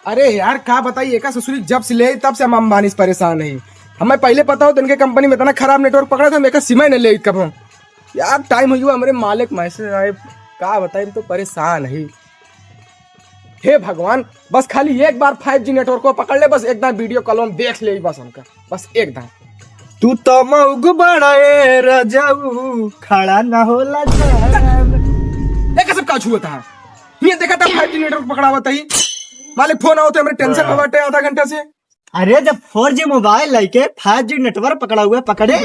अरे यार क्या बताइए का ससुरी जब से ले तब से हम अंबानी से परेशान है। हमें पहले पता हो तो इनके कंपनी में इतना खराब नेटवर्क पकड़ा था मेरा सिम ही नहीं ले कब यार टाइम हो हमारे मालिक मैसेज आए क्या बताए तो परेशान है। हे भगवान बस खाली एक बार 5G नेटवर्क को पकड़ ले बस एकदम वीडियो कॉल में देख ले बस हमका बस एकदम। तू तो मऊग बड़ाए रजाऊ खड़ा ना होला एक सब काछ हुआ था ये देखा था 5G नेटवर्क पकड़ा हुआ था ही मालिक फोन आओ तो हमारे टेंशन में बैठे आधा घंटा से। अरे जब 4G मोबाइल लेके 5G नेटवर्क पकड़ा हुआ पकड़े।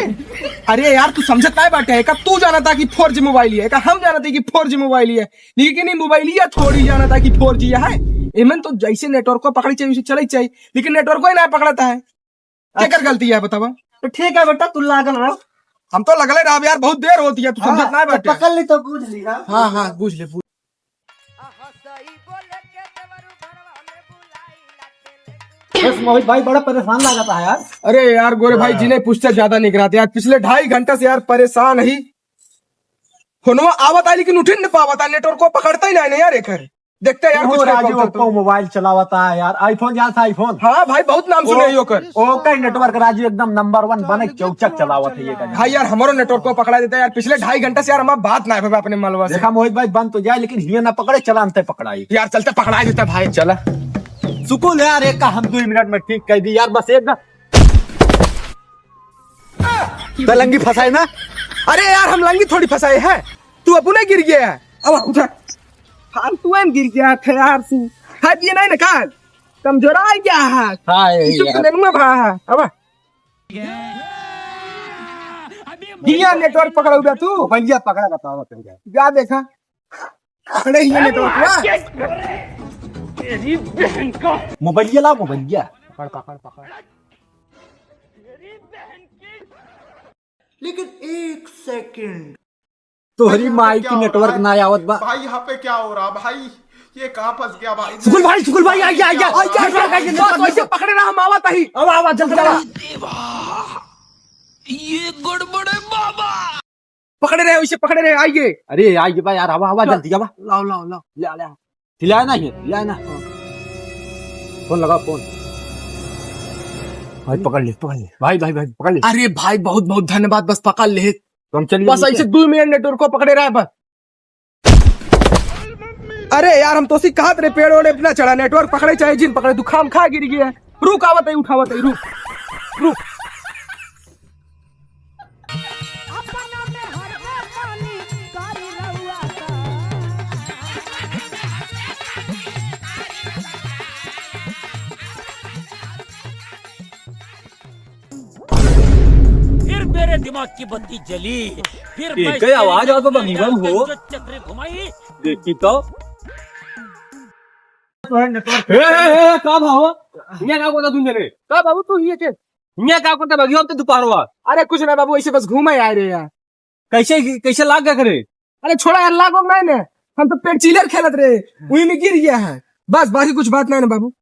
अरे यार तू समझता है बाटे है का तू जाना था कि 4G मोबाइल ही है का हम जाना था कि 4G मोबाइल ही है लेकिन ये मोबाइल ही थोड़ी जाना था कि 4G है इमन तो जैसे नेटवर्क को पकड़ी चाहिए उसे चले चाहिए लेकिन नेटवर्क को ही ना पकड़ता है क्या कर गलती है बतावा। तो ठीक है बेटा तू लागल रहो हम तो लगले रहा यार बहुत देर होती है तू समझता है बाटे पकड़ ली तो पूछ ली ना। हाँ पूछ ले बस मोहित भाई बड़ा परेशान लगा है यार। अरे यार गोरे भाई जिन्हें पूछते ज्यादा नहीं कराते यार पिछले 2.5 घंटे से यार परेशान ही फोनवा आवत है लेकिन उठे नहीं पावता नेटवर्क को पकड़ता ही नहीं यार एक देखते यार कुछ राजू ओप्पो मोबाइल चलावता है यार आईफोन यार था आईफोन। हाँ भाई बहुत नाम सुने होकर ओके नेटवर्क राजू एकदम नंबर 1 बने चौचक चलावत है ये भाई यार हमारो नेटवर्क को पकड़ा देता है यार पिछले 2.5 घंटे से यार हमारा बात ना है अपने मालवा से। देखा मोहित भाई बंद तो जाए लेकिन हिया ना पकड़े चला अंत पकड़ाई यार चलते पकड़ा देता भाई चला सुकून यार एक का हम 2 मिनट में ठीक कर दी यार बस एक लंगी फंसाई ना। अरे यार हम लंगी थोड़ी फंसाए है तू अपने गिर गया है अब उठा फालतू गिर गया था यार तू हाथ ये नहीं निकाल कमजोर आ गया है अब दिया नेटवर्क पकड़ा हुआ तू भैया पकड़ा बताओ क्या देखा पकड़े ही नेटवर्क मोबाइल ला मोबाइल पकड़ लेकिन 1 सेकंड तो हरी माई की नेटवर्क ना आवत बा भाई यहाँ पे क्या हो रहा भाई ये कहाँ फंस गया भाई। सुकुल भाई आ गया पकड़े रहा हम आवत ही अब आवाज जल्दी चला ये गड़बड़ है बाबा पकड़े रहे उसे पकड़े रहे आइए। अरे आइए भाई यार आवाज जल्दी आवा लाओ खिलाया ना ये खिलाया ना फोन लगा फोन भाई पकड़ ले भाई पकड़ ले। अरे भाई बहुत बहुत धन्यवाद बस पकड़ ले तुम चलिए बस ऐसे 2 मिनट नेटवर्क को पकड़े रहा है बस। अरे यार हम तो सी कहा तेरे पेड़ ओड़े अपना चढ़ा नेटवर्क पकड़े चाहे जिन पकड़े तू खाम खा गिर गया रुक आवत है उठावत है रुक फिर मेरे दिमाग की बत्ती जली फिर एक आवाज आ तो निगम हो चक्र घुमाई देखी तो का भाव इन्या का कोता तुम रे का बाबू तू ये के इन्या का कोता बगियो अब तो दोपहरवा अरे कुछ ना बाबू ऐसे बस घूमे आए रे यार कैसे लाग गया करे। अरे छोड़ा यार लागो मैंने हम तो पेट चिलर खेलत रहे वही में गिर गया है बस बाकी कुछ बात नहीं ना बाबू